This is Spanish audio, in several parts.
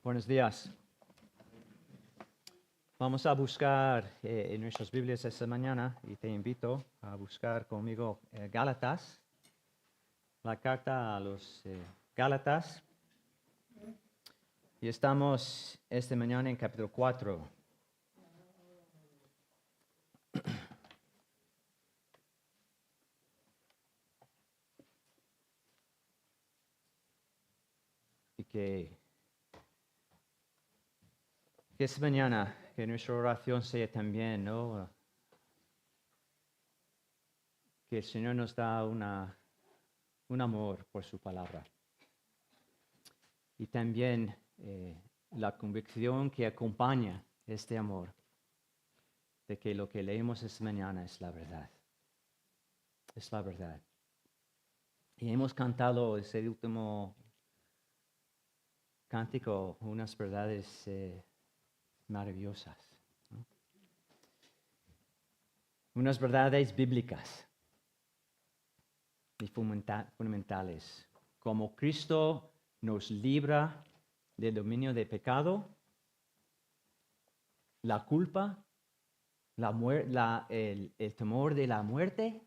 Buenos días. Vamos a buscar en nuestras Biblias esta mañana y te invito a buscar conmigo Gálatas, la carta a los Gálatas. Y estamos esta mañana en capítulo 4. Y que esta mañana, que nuestra oración sea también, ¿no? Que el Señor nos da un amor por su palabra. Y también la convicción que acompaña este amor de que lo que leemos esta mañana es la verdad. Es la verdad. Y hemos cantado ese último cántico, unas verdades maravillosas, ¿no? Unas verdades bíblicas y fundamentales. Como Cristo nos libra del dominio del pecado, la culpa, el temor de la muerte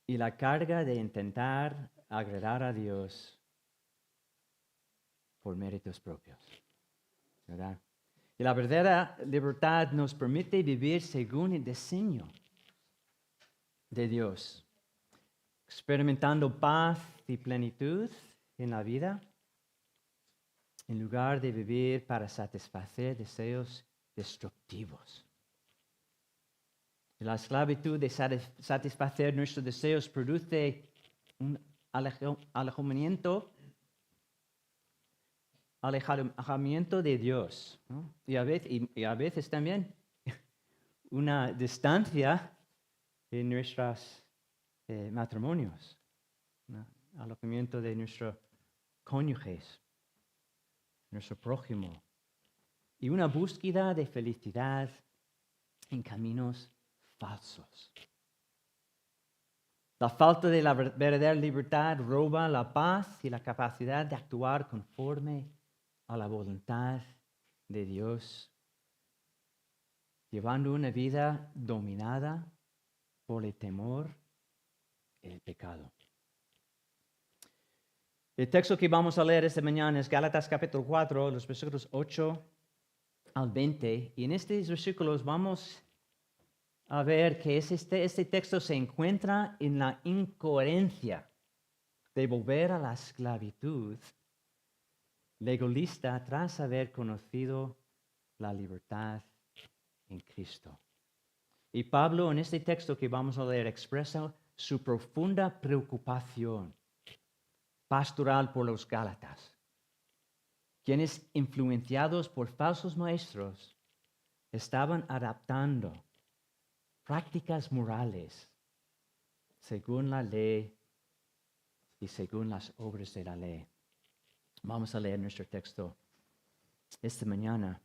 y la carga de intentar agradar a Dios por méritos propios, ¿verdad? Y la verdadera libertad nos permite vivir según el diseño de Dios, experimentando paz y plenitud en la vida, en lugar de vivir para satisfacer deseos destructivos. La esclavitud de satisfacer nuestros deseos produce un alejamiento de Dios, ¿no? Y a veces también una distancia en nuestros matrimonios, ¿no? Alejamiento de nuestros cónyuges, nuestro prójimo, y una búsqueda de felicidad en caminos falsos. La falta de la verdadera libertad roba la paz y la capacidad de actuar conforme a la voluntad de Dios, llevando una vida dominada por el temor y el pecado. El texto que vamos a leer esta mañana es Gálatas capítulo 4, los versículos 8 al 20. Y en estos versículos vamos a ver que este texto se encuentra en la incoherencia de volver a la esclavitud legalista tras haber conocido la libertad en Cristo. Y Pablo en este texto que vamos a leer expresa su profunda preocupación pastoral por los Gálatas, quienes influenciados por falsos maestros estaban adaptando prácticas morales según la ley y según las obras de la ley. Vamos a leer nuestro texto esta mañana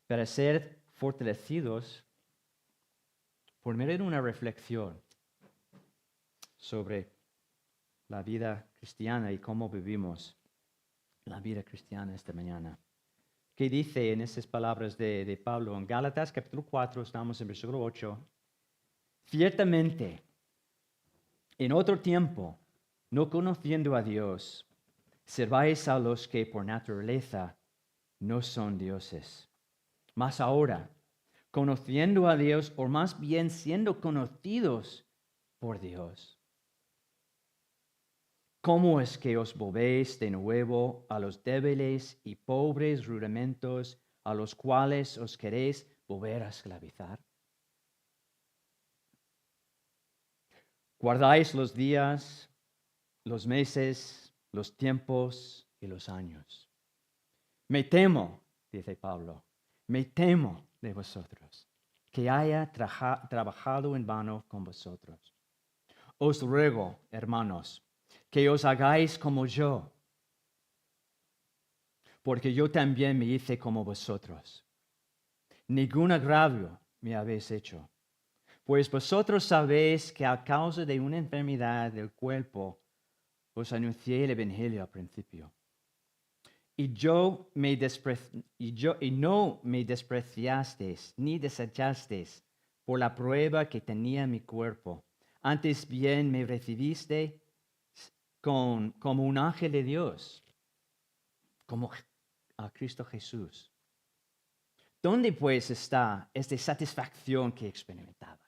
para ser fortalecidos por medio de una reflexión sobre la vida cristiana y cómo vivimos la vida cristiana esta mañana. ¿Qué dice en esas palabras de Pablo en Gálatas capítulo 4, estamos en versículo 8? Ciertamente, en otro tiempo, no conociendo a Dios, serváis a los que por naturaleza no son dioses. Mas ahora, conociendo a Dios, o más bien siendo conocidos por Dios, ¿cómo es que os volvéis de nuevo a los débiles y pobres rudimentos a los cuales os queréis volver a esclavizar? Guardáis los días, los meses, los tiempos y los años. Me temo, dice Pablo, me temo de vosotros, que haya trabajado en vano con vosotros. Os ruego, hermanos, que os hagáis como yo, porque yo también me hice como vosotros. Ningún agravio me habéis hecho, pues vosotros sabéis que a causa de una enfermedad del cuerpo os anuncié el Evangelio al principio. Y no me despreciasteis ni desechasteis por la prueba que tenía mi cuerpo. Antes bien me recibiste como un ángel de Dios, como a Cristo Jesús. ¿Dónde pues está esta satisfacción que experimentabais?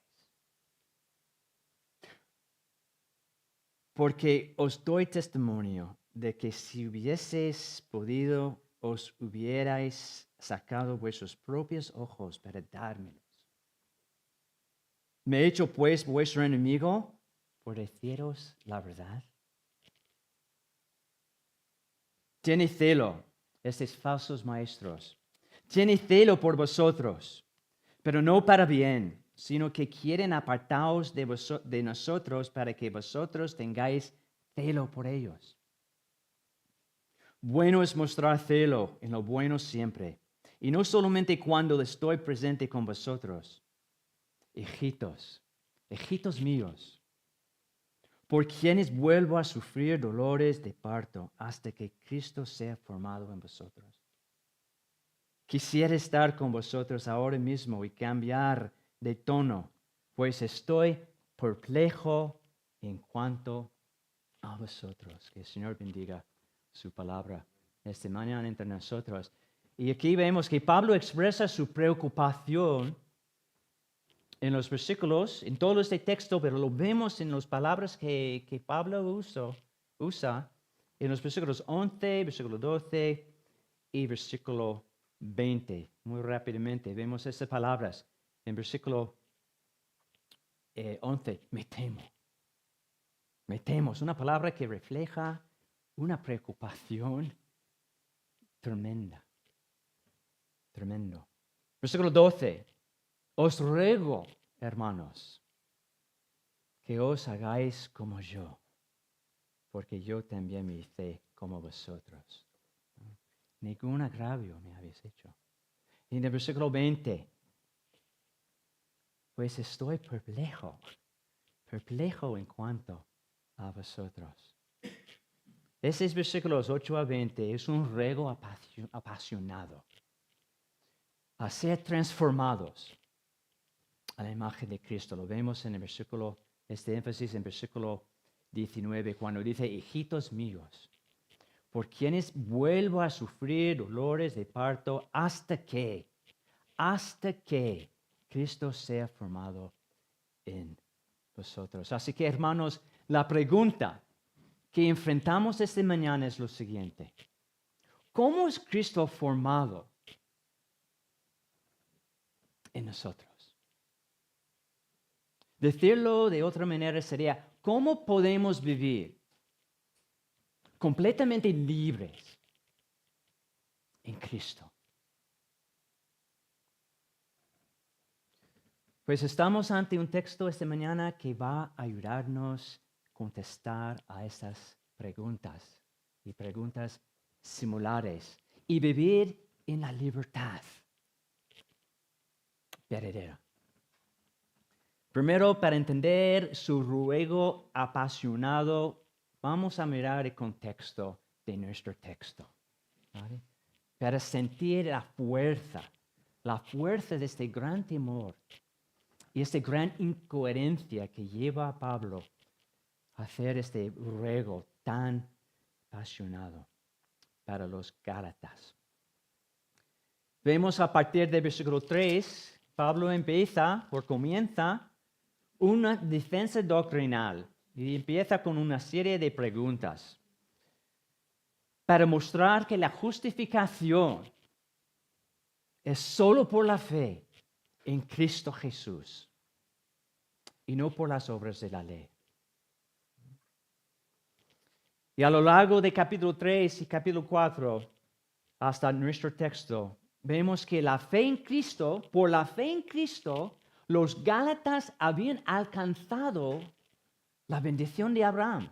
Porque os doy testimonio de que si hubieseis podido, os hubierais sacado vuestros propios ojos para dármelos. ¿Me he hecho pues vuestro enemigo por deciros la verdad? Tiene celo estos falsos maestros. Tiene celo por vosotros, pero no para bien, sino que quieren apartaros de nosotros para que vosotros tengáis celo por ellos. Bueno es mostrar celo en lo bueno siempre, y no solamente cuando estoy presente con vosotros. Hijitos míos, por quienes vuelvo a sufrir dolores de parto hasta que Cristo sea formado en vosotros. Quisiera estar con vosotros ahora mismo y cambiar de tono, pues estoy perplejo en cuanto a vosotros. Que el Señor bendiga su palabra esta mañana entre nosotros. Y aquí vemos que Pablo expresa su preocupación en los versículos, en todo este texto, pero lo vemos en las palabras que Pablo usa en los versículos 11, versículo 12 y versículo 20. Muy rápidamente vemos estas palabras. En versículo 11, me temo. Me temo, es una palabra que refleja una preocupación tremenda. Tremendo. Versículo 12. Os ruego, hermanos, que os hagáis como yo, porque yo también me hice como vosotros. Ningún agravio me habéis hecho. Y en el versículo 20, pues estoy perplejo en cuanto a vosotros. Esos versículos 8 a 20 es un ruego apasionado a ser transformados a la imagen de Cristo. Lo vemos en el versículo, este énfasis en versículo 19, cuando dice, hijitos míos, por quienes vuelvo a sufrir dolores de parto hasta que Cristo sea formado en vosotros. Así que, hermanos, la pregunta que enfrentamos esta mañana es lo siguiente. ¿Cómo es Cristo formado en nosotros? Decirlo de otra manera sería, ¿cómo podemos vivir completamente libres en Cristo? Pues estamos ante un texto esta mañana que va a ayudarnos a contestar a estas preguntas y preguntas similares y vivir en la libertad verdadera. Primero, para entender su ruego apasionado, vamos a mirar el contexto de nuestro texto, ¿vale? Para sentir la fuerza de este gran temor y esta gran incoherencia que lleva a Pablo a hacer este ruego tan apasionado para los Gálatas. Vemos a partir del versículo 3, Pablo comienza una defensa doctrinal y empieza con una serie de preguntas para mostrar que la justificación es solo por la fe en Cristo Jesús y no por las obras de la ley. Y a lo largo de capítulo 3 y capítulo 4 hasta nuestro texto, vemos que por la fe en Cristo, los Gálatas habían alcanzado la bendición de Abraham.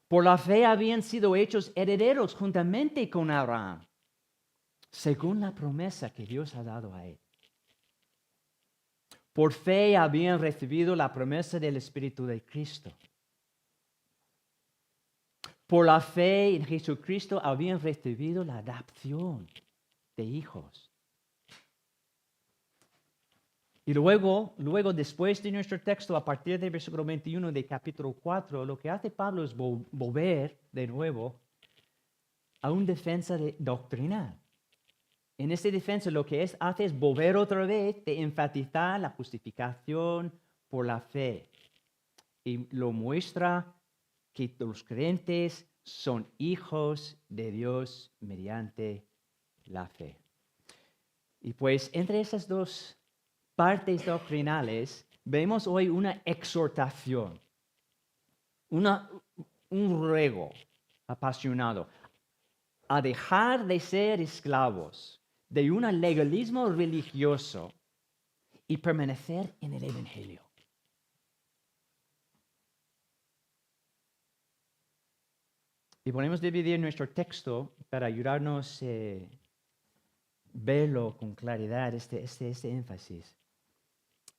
Por la fe habían sido hechos herederos juntamente con Abraham, según la promesa que Dios ha dado a él. Por fe habían recibido la promesa del Espíritu de Cristo. por la fe en Jesucristo habían recibido la adopción de hijos. Y luego, después de nuestro texto, a partir del versículo 21 de capítulo 4, lo que hace Pablo es volver de nuevo a una defensa doctrinal. En esta defensa lo que hace es volver otra vez de enfatizar la justificación por la fe. Y lo muestra que los creyentes son hijos de Dios mediante la fe. Y pues entre esas dos partes doctrinales vemos hoy una exhortación, un ruego apasionado a dejar de ser esclavos de un legalismo religioso y permanecer en el Evangelio. Y podemos dividir nuestro texto para ayudarnos a verlo con claridad, este énfasis.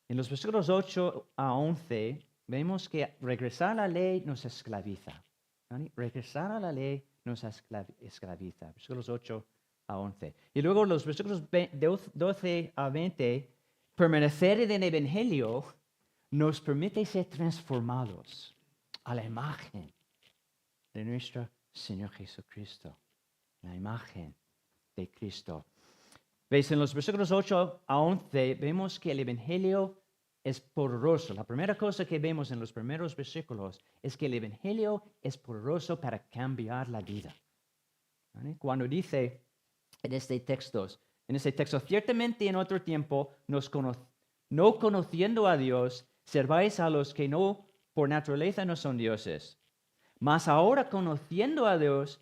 En los versículos 8 a 11 vemos que regresar a la ley nos esclaviza. ¿Vale? Regresar a la ley nos esclaviza. Versículos 8 a 11. Y luego los versículos 12 a 20, permanecer en el Evangelio nos permite ser transformados a la imagen de nuestro Señor Jesucristo. La imagen de Cristo. ¿Veis? En los versículos 8 a 11 vemos que el Evangelio es poderoso. La primera cosa que vemos en los primeros versículos es que el Evangelio es poderoso para cambiar la vida. ¿Vale? Cuando dice en este texto, ciertamente en otro tiempo, no conociendo a Dios, serváis a los que no por naturaleza no son dioses. Mas ahora conociendo a Dios,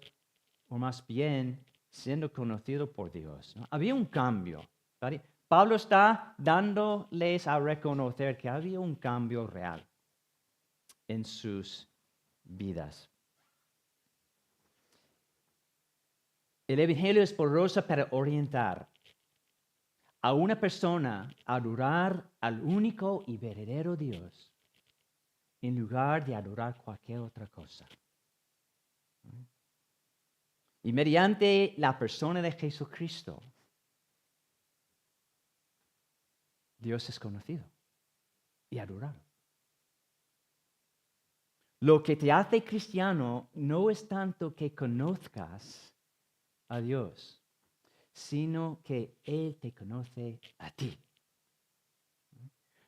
o más bien siendo conocido por Dios, ¿no? Había un cambio. ¿Vale? Pablo está dándoles a reconocer que había un cambio real en sus vidas. El Evangelio es poderoso para orientar a una persona a adorar al único y verdadero Dios en lugar de adorar cualquier otra cosa. Y mediante la persona de Jesucristo, Dios es conocido y adorado. Lo que te hace cristiano no es tanto que conozcas a Dios, sino que Él te conoce a ti.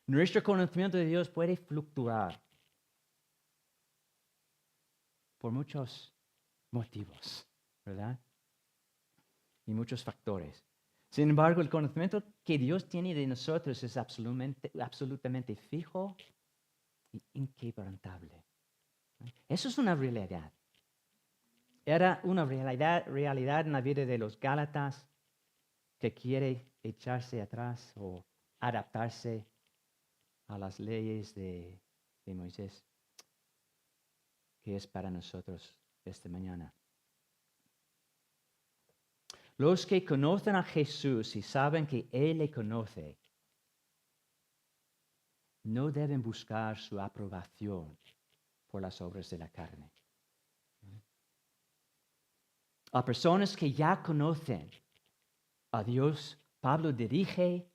Nuestro conocimiento de Dios puede fluctuar por muchos motivos, ¿verdad? Y muchos factores. Sin embargo, el conocimiento que Dios tiene de nosotros es absolutamente fijo e inquebrantable. Eso es una realidad. Era una realidad en la vida de los Gálatas que quiere echarse atrás o adaptarse a las leyes de Moisés, que es para nosotros esta mañana. Los que conocen a Jesús y saben que Él le conoce, no deben buscar su aprobación por las obras de la carne. A personas que ya conocen a Dios, Pablo dirige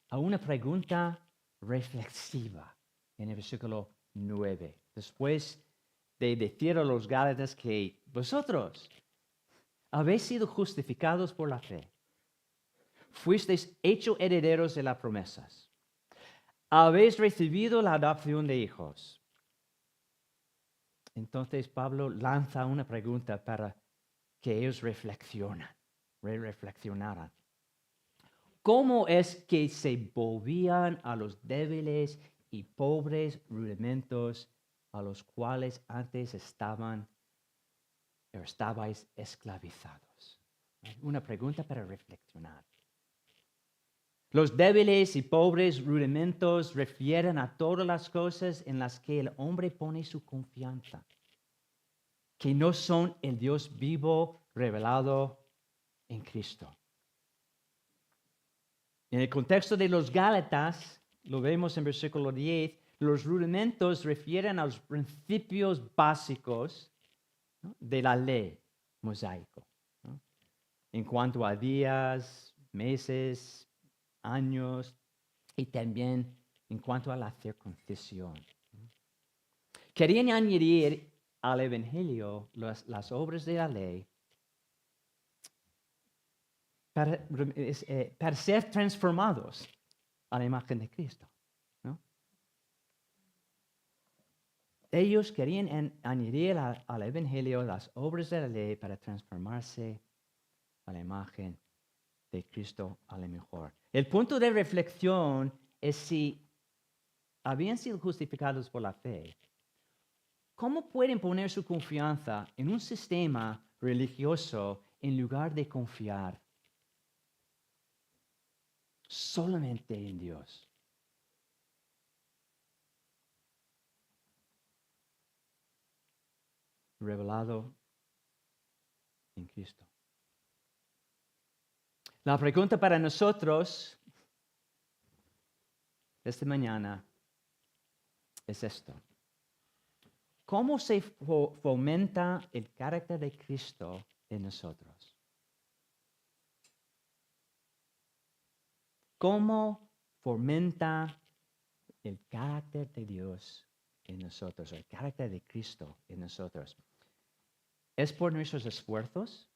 a una pregunta reflexiva en el versículo 9. Después de decir a los Gálatas que vosotros habéis sido justificados por la fe, fuisteis hechos herederos de las promesas, habéis recibido la adopción de hijos. Entonces Pablo lanza una pregunta para que ellos reflexionaran. ¿Cómo es que se volvían a los débiles y pobres rudimentos a los cuales antes estabais esclavizados? Una pregunta para reflexionar. Los débiles y pobres rudimentos refieren a todas las cosas en las que el hombre pone su confianza, que no son el Dios vivo revelado en Cristo. En el contexto de los Gálatas, lo vemos en versículo 10, los rudimentos refieren a los principios básicos ¿no? De la ley mosaico, ¿no? En cuanto a días, meses, años y también en cuanto a la circuncisión. Querían añadir al Evangelio las obras de la ley para ser transformados a la imagen de Cristo, ¿no? Ellos querían añadir al Evangelio las obras de la ley para transformarse a la imagen de Cristo a lo mejor. El punto de reflexión es si habían sido justificados por la fe, ¿cómo pueden poner su confianza en un sistema religioso en lugar de confiar solamente en Dios? Revelado en Cristo. La pregunta para nosotros esta mañana es esto. ¿Cómo se fomenta el carácter de Cristo en nosotros? ¿Cómo fomenta el carácter de Dios en nosotros, el carácter de Cristo en nosotros? ¿Es por nuestros esfuerzos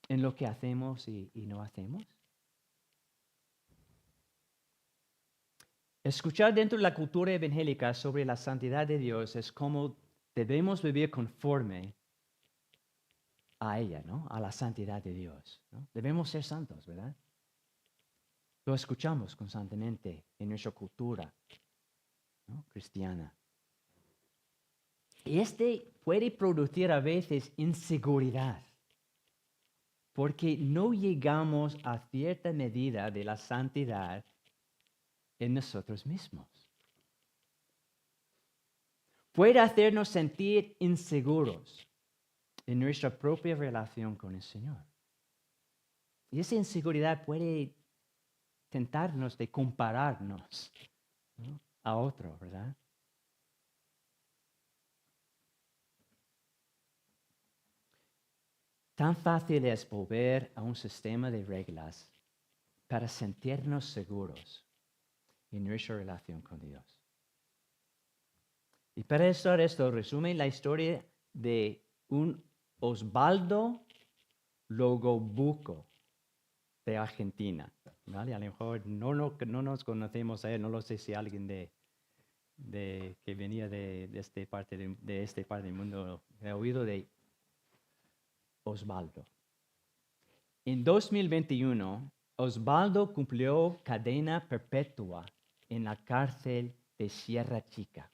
en lo que hacemos y no hacemos? Escuchar dentro de la cultura evangélica sobre la santidad de Dios es cómo debemos vivir conforme a ella, ¿no? A la santidad de Dios, ¿no? Debemos ser santos, ¿verdad? Lo escuchamos constantemente en nuestra cultura, ¿no? Cristiana. Y puede producir a veces inseguridad, porque no llegamos a cierta medida de la santidad en nosotros mismos. Puede hacernos sentir inseguros en nuestra propia relación con el Señor. Y esa inseguridad puede tentarnos de compararnos, ¿no? A otro, ¿verdad? Tan fácil es volver a un sistema de reglas para sentirnos seguros en nuestra relación con Dios. Y para esto resume la historia de un Osvaldo Logobuco de Argentina. ¿Vale? A lo mejor no nos conocemos a él, no lo sé si alguien que venía de esta parte del mundo ha oído de Osvaldo. En 2021, Osvaldo cumplió cadena perpetua en la cárcel de Sierra Chica,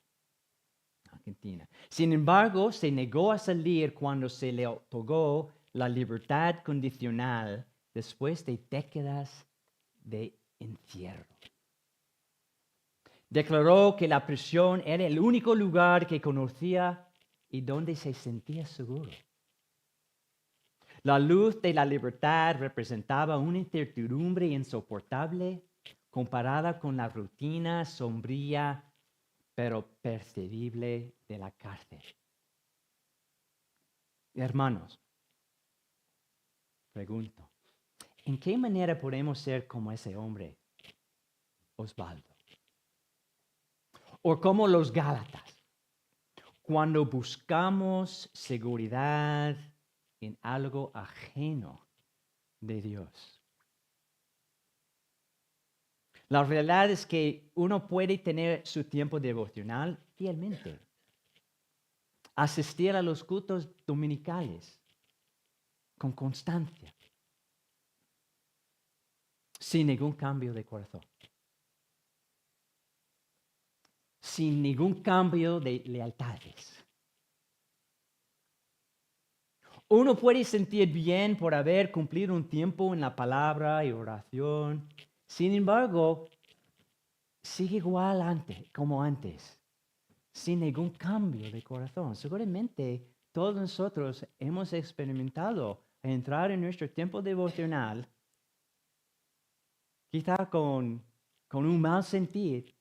Argentina. Sin embargo, se negó a salir cuando se le otorgó la libertad condicional después de décadas de encierro. Declaró que la prisión era el único lugar que conocía y donde se sentía seguro. La luz de la libertad representaba una incertidumbre insoportable comparada con la rutina sombría pero percibible de la cárcel. Hermanos, pregunto, ¿en qué manera podemos ser como ese hombre, Osvaldo? O como los Gálatas, cuando buscamos seguridad en algo ajeno de Dios. La realidad es que uno puede tener su tiempo devocional fielmente, asistir a los cultos dominicales con constancia, sin ningún cambio de corazón, sin ningún cambio de lealtades. Uno puede sentir bien por haber cumplido un tiempo en la palabra y oración. Sin embargo, sigue igual como antes, sin ningún cambio de corazón. Seguramente todos nosotros hemos experimentado entrar en nuestro tiempo devocional, quizá con un mal sentir,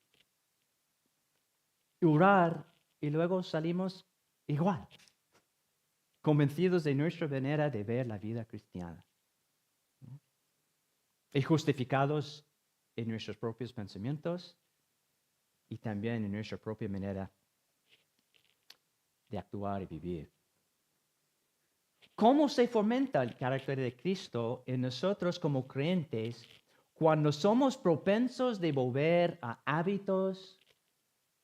orar y luego salimos igual, convencidos de nuestra manera de ver la vida cristiana, ¿no? Y justificados en nuestros propios pensamientos y también en nuestra propia manera de actuar y vivir. ¿Cómo se fomenta el carácter de Cristo en nosotros como creyentes cuando somos propensos de volver a hábitos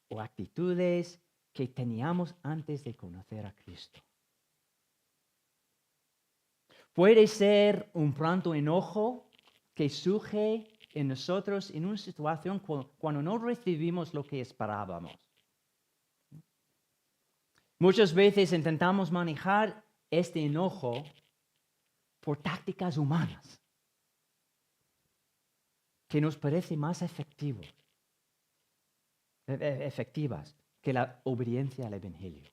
o actitudes que teníamos antes de conocer a Cristo? Puede ser un pronto enojo que surge en nosotros en una situación cuando no recibimos lo que esperábamos. Muchas veces intentamos manejar este enojo por tácticas humanas que nos parecen más efectivas que la obediencia al Evangelio.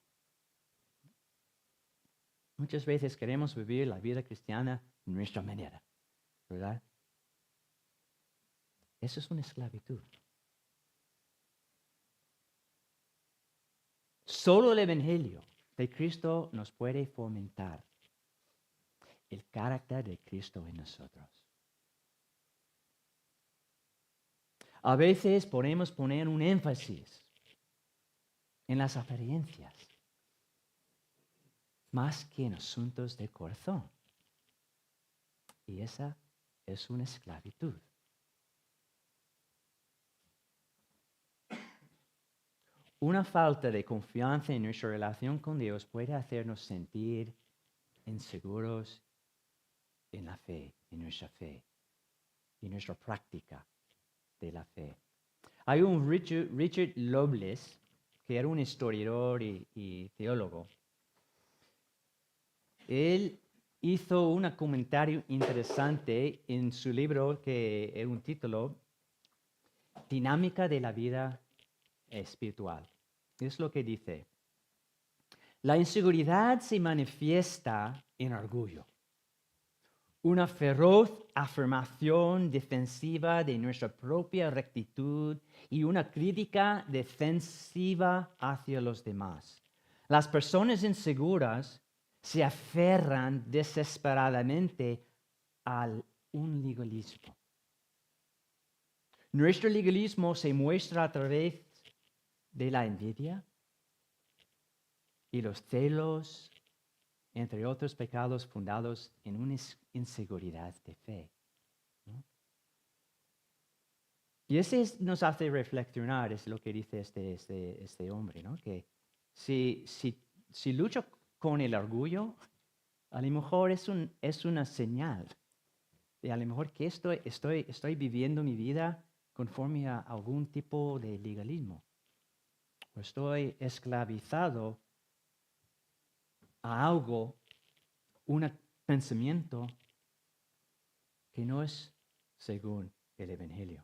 Muchas veces queremos vivir la vida cristiana de nuestra manera, ¿verdad? Eso es una esclavitud. Solo el Evangelio de Cristo nos puede fomentar el carácter de Cristo en nosotros. A veces podemos poner un énfasis en las apariencias más que en asuntos del corazón. Y esa es una esclavitud. Una falta de confianza en nuestra relación con Dios puede hacernos sentir inseguros en la fe, en nuestra fe, y nuestra práctica de la fe. Hay un Richard Lovelace, que era un historiador y teólogo. Él hizo un comentario interesante en su libro que es un título, Dinámica de la vida espiritual. Es lo que dice: la inseguridad se manifiesta en orgullo, una feroz afirmación defensiva de nuestra propia rectitud y una crítica defensiva hacia los demás. Las personas inseguras se aferran desesperadamente a un legalismo. Nuestro legalismo se muestra a través de la envidia y los celos, entre otros pecados fundados en una inseguridad de fe, ¿no? Y nos hace reflexionar, es lo que dice este hombre, ¿no? Que si lucho con el orgullo, a lo mejor es una señal de a lo mejor que estoy viviendo mi vida conforme a algún tipo de legalismo. O estoy esclavizado a algo, un pensamiento que no es según el Evangelio.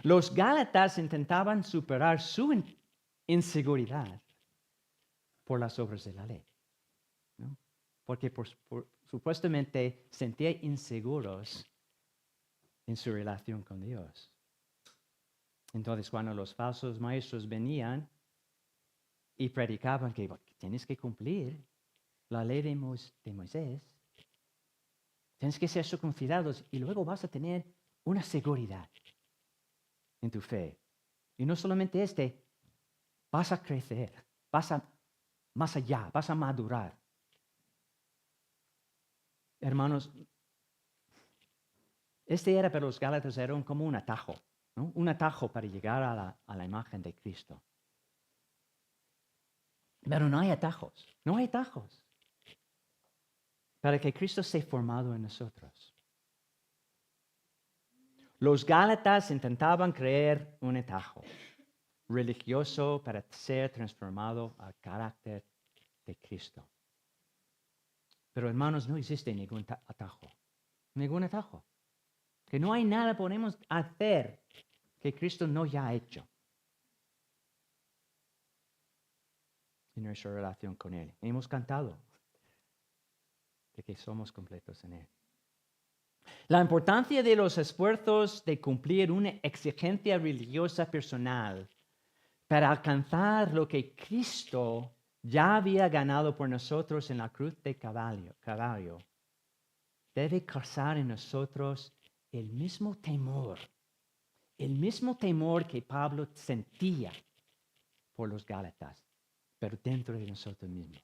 Los Gálatas intentaban superar su inseguridad por las obras de la ley, ¿no? Porque supuestamente sentían inseguros en su relación con Dios. Entonces, cuando los falsos maestros venían y predicaban que tienes que cumplir la ley de Moisés, tienes que ser circuncidados y luego vas a tener una seguridad en tu fe. Y no solamente vas a crecer, vas a más allá, vas a madurar. Hermanos, era para los Gálatas era como un atajo, ¿no? Un atajo para llegar a la imagen de Cristo. Pero no hay atajos, no hay atajos para que Cristo sea formado en nosotros. Los Gálatas intentaban crear un atajo religioso para ser transformado al carácter de Cristo. Pero hermanos, no existe ningún atajo, ningún atajo. Que no hay nada podemos hacer que Cristo no ya ha hecho en nuestra relación con Él. Hemos cantado de que somos completos en Él. La importancia de los esfuerzos de cumplir una exigencia religiosa personal para alcanzar lo que Cristo ya había ganado por nosotros en la cruz de Calvario, debe causar en nosotros el mismo temor que Pablo sentía por los Gálatas, pero dentro de nosotros mismos.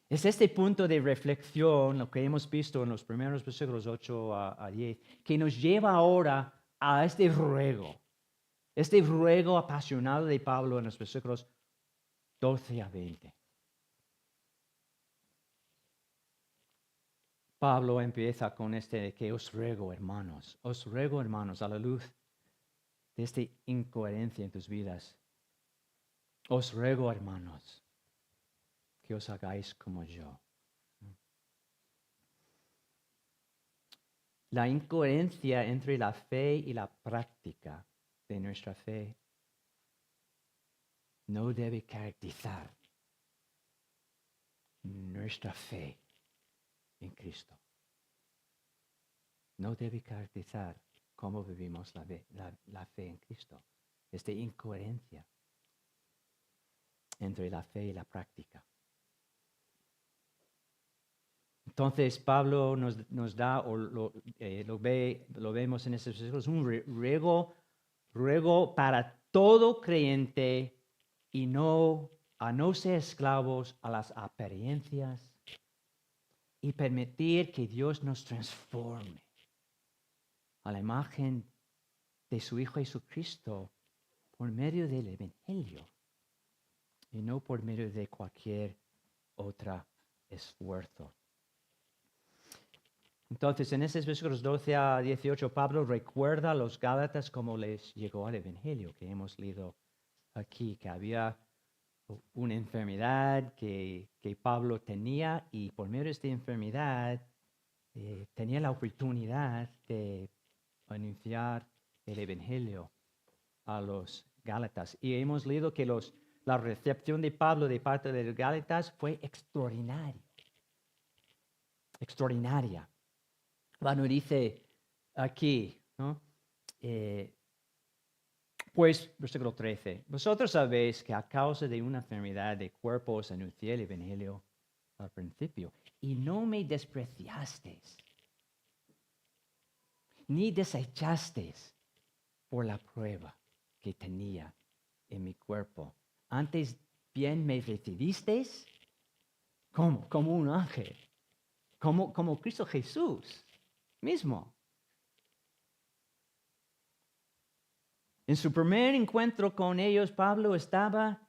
Es este punto de reflexión, lo que hemos visto en los primeros versículos 8 a 10, que nos lleva ahora a este ruego apasionado de Pablo en los versículos 12 a 20. Pablo empieza con este de que os ruego, hermanos, a la luz de esta incoherencia en tus vidas. Os ruego, hermanos, que os hagáis como yo. La incoherencia entre la fe y la práctica de nuestra fe no debe caracterizar nuestra fe en Cristo. No debe caracterizar cómo vivimos la fe en Cristo. Esta incoherencia entre la fe y la práctica. Entonces Pablo nos da, o lo vemos en estos versículos, un ruego para todo creyente y a no ser esclavos a las apariencias y permitir que Dios nos transforme a la imagen de su Hijo Jesucristo por medio del Evangelio y no por medio de cualquier otro esfuerzo. Entonces, en esos versículos 12 a 18, Pablo recuerda a los Gálatas cómo les llegó al Evangelio que hemos leído aquí, que había una enfermedad que Pablo tenía y por medio de esta enfermedad tenía la oportunidad de anunciar el Evangelio a los Gálatas. Y hemos leído que la recepción de Pablo de parte de los Gálatas fue extraordinaria. Bueno, dice aquí, ¿no? Pues, versículo 13, vosotros sabéis que a causa de una enfermedad de cuerpo os anuncié el Evangelio al principio, y no me despreciasteis, ni desechasteis por la prueba que tenía en mi cuerpo. Antes bien me recibisteis como un ángel, como Cristo Jesús mismo. En su primer encuentro con ellos, Pablo estaba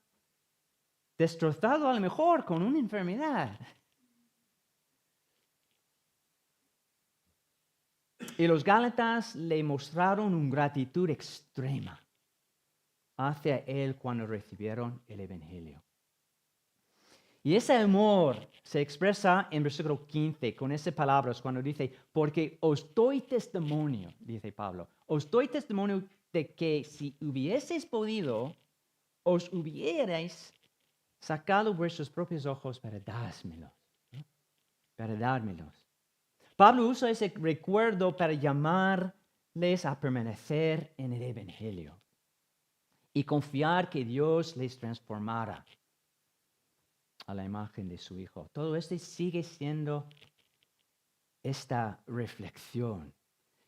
destrozado a lo mejor con una enfermedad. Y los Gálatas le mostraron una gratitud extrema hacia él cuando recibieron el Evangelio. Y ese amor se expresa en versículo 15 con esas palabras cuando dice, porque os doy testimonio, dice Pablo, os doy testimonio de que si hubieseis podido, os hubierais sacado vuestros propios ojos para dármelos, ¿no? Para dármelos. Pablo usa ese recuerdo para llamarles a permanecer en el Evangelio y confiar que Dios les transformará a la imagen de su Hijo. Todo esto sigue siendo esta reflexión.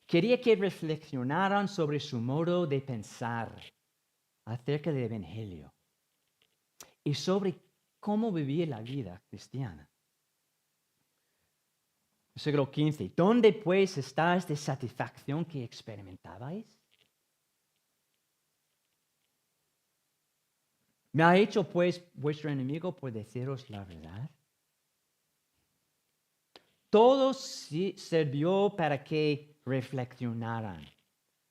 Quería que reflexionaran sobre su modo de pensar acerca del Evangelio y sobre cómo vivir la vida cristiana. Versículo 15. ¿Dónde pues está esta satisfacción que experimentabais? ¿Me ha hecho pues vuestro enemigo por deciros la verdad? Todo sirvió para que reflexionaran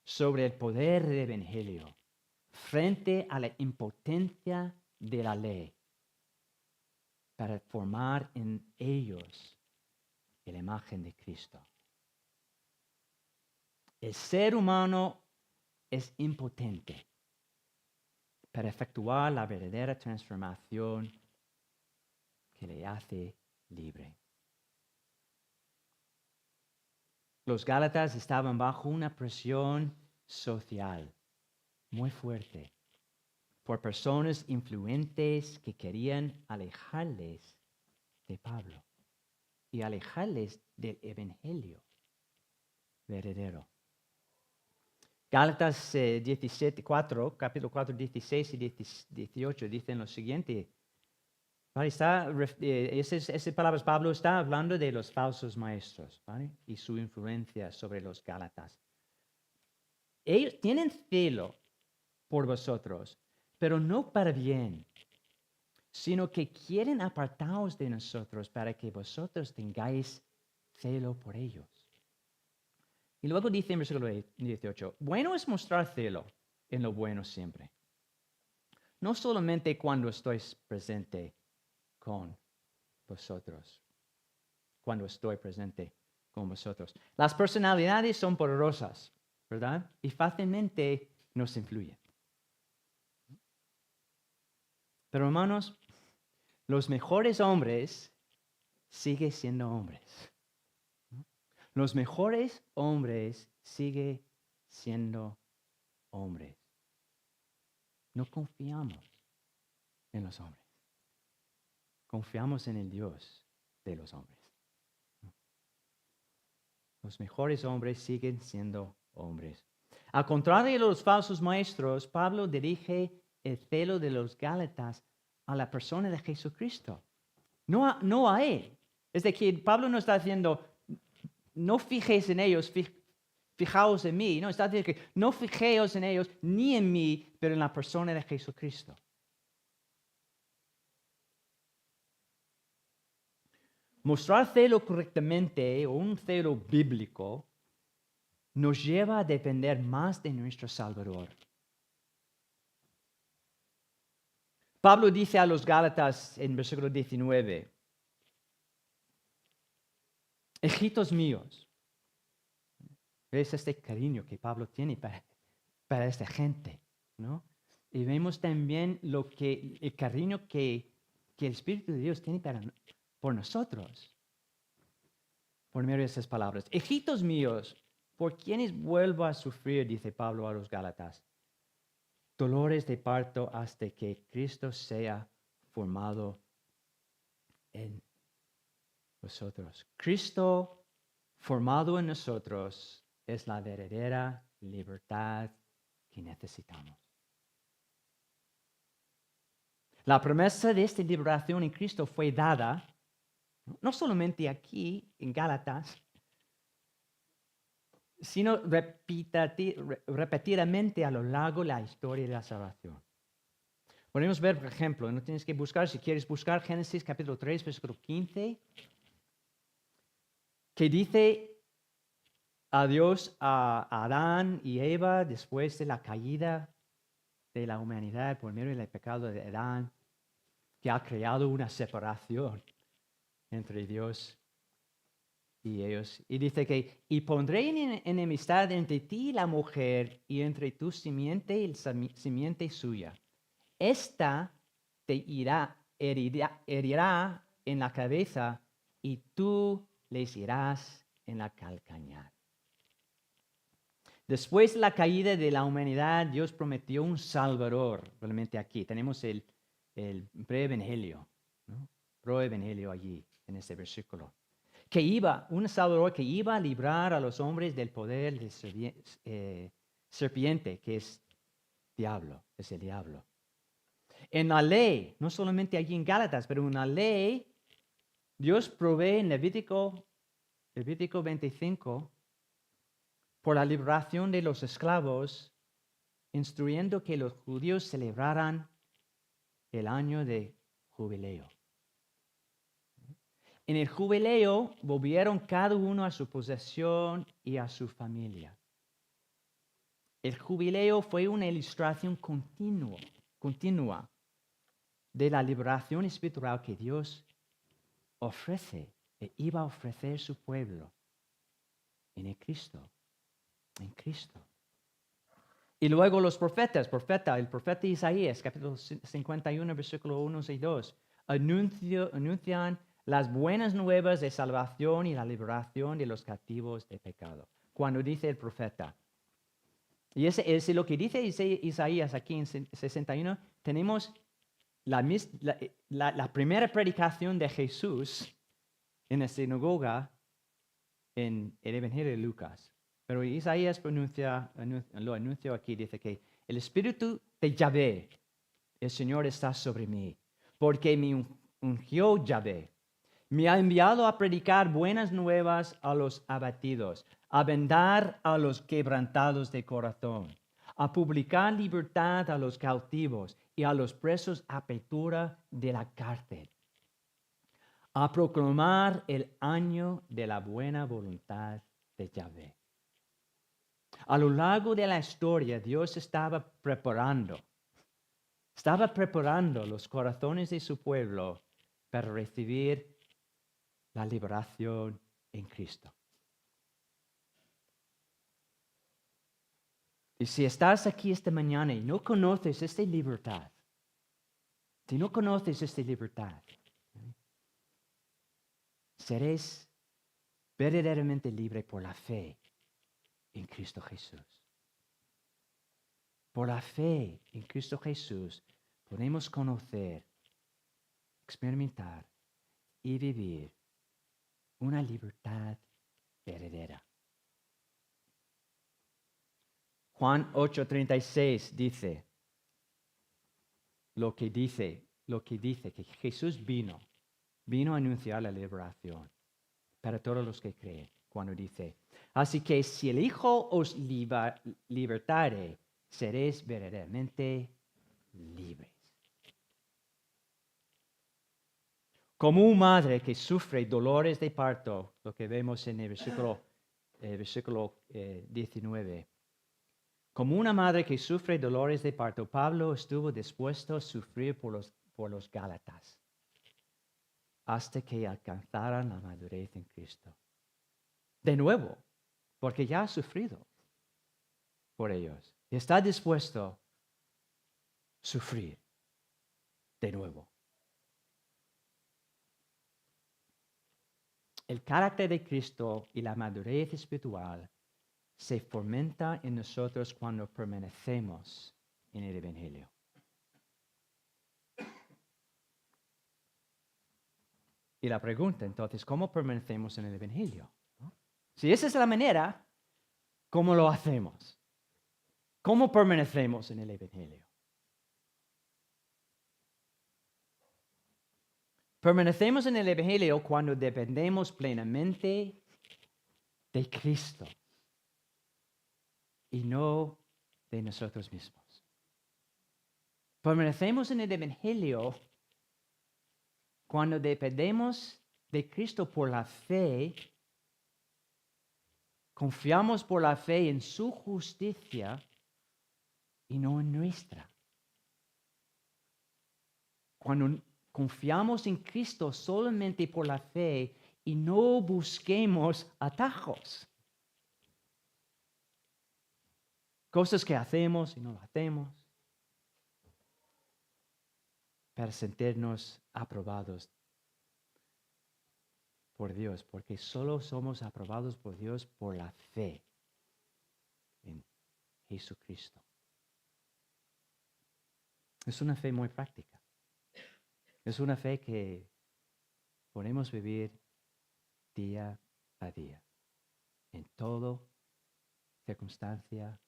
sobre el poder del Evangelio frente a la impotencia de la ley para formar en ellos la imagen de Cristo. El ser humano es impotente para efectuar la verdadera transformación que le hace libre. Los Gálatas estaban bajo una presión social muy fuerte por personas influyentes que querían alejarles de Pablo y alejarles del evangelio verdadero. Gálatas 17:4, capítulo 4, 16 y 18 dicen lo siguiente. ¿Vale? Esas palabras, Pablo está hablando de los falsos maestros, ¿vale? Y su influencia sobre los Gálatas. Ellos tienen celo por vosotros, pero no para bien, sino que quieren apartaros de nosotros para que vosotros tengáis celo por ellos. Y luego dice en versículo 18, bueno es mostrar celo en lo bueno siempre, no solamente cuando estoy presente con vosotros, cuando estoy presente con vosotros. Las personalidades son poderosas, ¿verdad? Y fácilmente nos influyen. Pero hermanos, los mejores hombres siguen siendo hombres. Los mejores hombres siguen siendo hombres. No confiamos en los hombres. Confiamos en el Dios de los hombres. Los mejores hombres siguen siendo hombres. Al contrario de los falsos maestros, Pablo dirige el celo de los Gálatas a la persona de Jesucristo, no a él. Es decir, Pablo no está diciendo, no fijéis en ellos, fijaos en mí. No, está diciendo que no fijéis en ellos ni en mí, pero en la persona de Jesucristo. Mostrar celo correctamente o un celo bíblico nos lleva a depender más de nuestro Salvador. Pablo dice a los Gálatas en versículo 19, hijitos míos, ¿ves este cariño que Pablo tiene para esta gente? ¿No? Y vemos también el cariño que el Espíritu de Dios tiene por nosotros. Por medio de esas palabras. Hijitos míos, por quienes vuelvo a sufrir, dice Pablo a los Gálatas, dolores de parto hasta que Cristo sea formado en vosotros. Cristo formado en nosotros es la verdadera libertad que necesitamos. La promesa de esta liberación en Cristo fue dada no solamente aquí en Gálatas, sino repetidamente a lo largo de la historia de la salvación. Podemos ver, por ejemplo, no tienes que buscar, si quieres buscar Génesis capítulo 3, versículo 15, que dice adiós a Adán y Eva después de la caída de la humanidad por medio del pecado de Adán, que ha creado una separación entre Dios y ellos. Y dice que, y pondré enemistad entre ti y la mujer, y entre tu simiente y la simiente suya. Esta te herirá en la cabeza, y tú les irás en la calcañar. Después de la caída de la humanidad, Dios prometió un Salvador. Realmente aquí tenemos el preevangelio, ¿no? Proevangelio allí, en este versículo. Un Salvador que iba a librar a los hombres del poder de serpiente, que es el diablo. En la ley, no solamente allí en Gálatas, pero en la ley, Dios provee en Levítico 25 por la liberación de los esclavos, instruyendo que los judíos celebraran el año de jubileo. En el jubileo volvieron cada uno a su posesión y a su familia. El jubileo fue una ilustración continua de la liberación espiritual que Dios ofrece e iba a ofrecer su pueblo en Cristo. Y luego los profetas, el profeta Isaías, capítulo 51, versículo 1 y 2, anuncian las buenas nuevas de salvación y la liberación de los cautivos de pecado. Cuando dice el profeta, Y ese es lo que dice Isaías aquí en 61. Tenemos la primera predicación de Jesús en la sinagoga en el Evangelio de Lucas. Pero Isaías lo anunció aquí, dice que el Espíritu de Yahvé, el Señor, está sobre mí, porque me ungió Yahvé. Me ha enviado a predicar buenas nuevas a los abatidos, a vendar a los quebrantados de corazón, a publicar libertad a los cautivos y a los presos apertura de la cárcel, a proclamar el año de la buena voluntad de Yahvé. A lo largo de la historia, Dios estaba preparando los corazones de su pueblo para recibir la liberación en Cristo. Y si estás aquí esta mañana y no conoces esta libertad, seréis verdaderamente libre por la fe en Cristo Jesús. Por la fe en Cristo Jesús podemos conocer, experimentar y vivir una libertad verdadera. Juan 8:36 dice lo que dice que Jesús vino a anunciar la liberación para todos los que creen, cuando dice, así que si el Hijo os libertare, seréis verdaderamente libres. Como una madre que sufre dolores de parto, lo que vemos en el versículo 19. Como una madre que sufre dolores de parto, Pablo estuvo dispuesto a sufrir por los Gálatas hasta que alcanzaran la madurez en Cristo. De nuevo, porque ya ha sufrido por ellos. Y está dispuesto a sufrir de nuevo. El carácter de Cristo y la madurez espiritual se fomenta en nosotros cuando permanecemos en el Evangelio. Y la pregunta entonces, ¿cómo permanecemos en el Evangelio? ¿No? Si esa es la manera, ¿cómo lo hacemos? ¿Cómo permanecemos en el Evangelio? Permanecemos en el Evangelio cuando dependemos plenamente de Cristo y no de nosotros mismos. Permanecemos en el Evangelio cuando dependemos de Cristo por la fe, confiamos por la fe en su justicia y no en nuestra. Cuando confiamos en Cristo solamente por la fe y no busquemos atajos. Cosas que hacemos y no lo hacemos para sentirnos aprobados por Dios, porque solo somos aprobados por Dios por la fe en Jesucristo. Es una fe muy práctica. Es una fe que podemos vivir día a día, en toda circunstancia,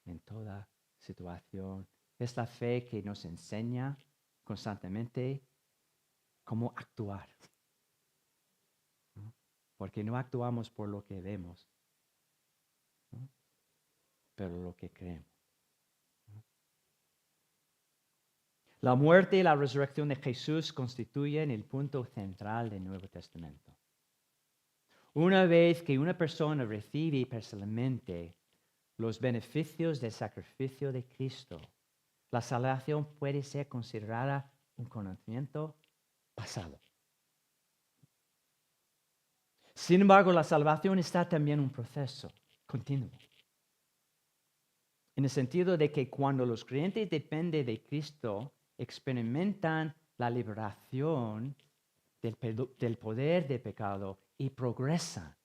en toda situación. Es la fe que nos enseña constantemente cómo actuar. ¿No? Porque no actuamos por lo que vemos, ¿no? Pero lo que creemos. La muerte y la resurrección de Jesús constituyen el punto central del Nuevo Testamento. Una vez que una persona recibe personalmente los beneficios del sacrificio de Cristo, la salvación puede ser considerada un conocimiento pasado. Sin embargo, la salvación está también en un proceso continuo. En el sentido de que cuando los creyentes dependen de Cristo, experimentan la liberación del poder del pecado y progresan,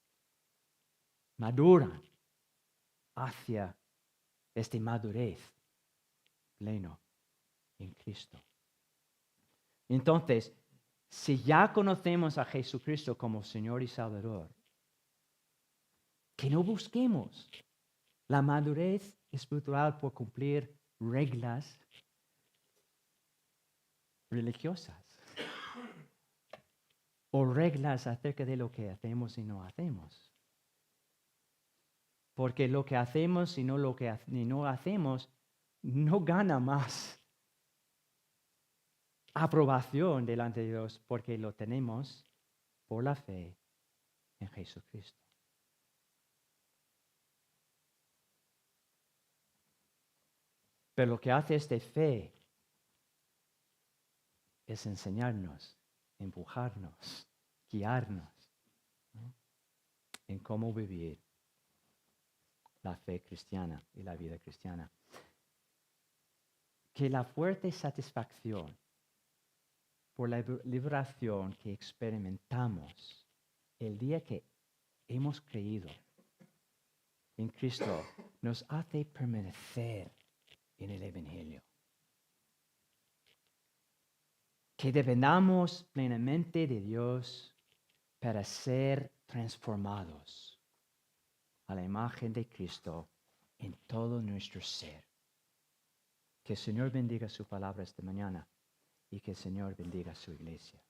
maduran hacia es de madurez pleno en Cristo. Entonces, si ya conocemos a Jesucristo como Señor y Salvador, que no busquemos la madurez espiritual por cumplir reglas religiosas o reglas acerca de lo que hacemos y no hacemos. Porque lo que hacemos y no hacemos no gana más aprobación delante de Dios porque lo tenemos por la fe en Jesucristo. Pero lo que hace esta fe es enseñarnos, empujarnos, guiarnos, ¿no?, en cómo vivir la fe cristiana y la vida cristiana. Que la fuerte satisfacción por la liberación que experimentamos el día que hemos creído en Cristo nos hace permanecer en el Evangelio. Que dependamos plenamente de Dios para ser transformados a la imagen de Cristo en todo nuestro ser. Que el Señor bendiga su palabra esta mañana y que el Señor bendiga su iglesia.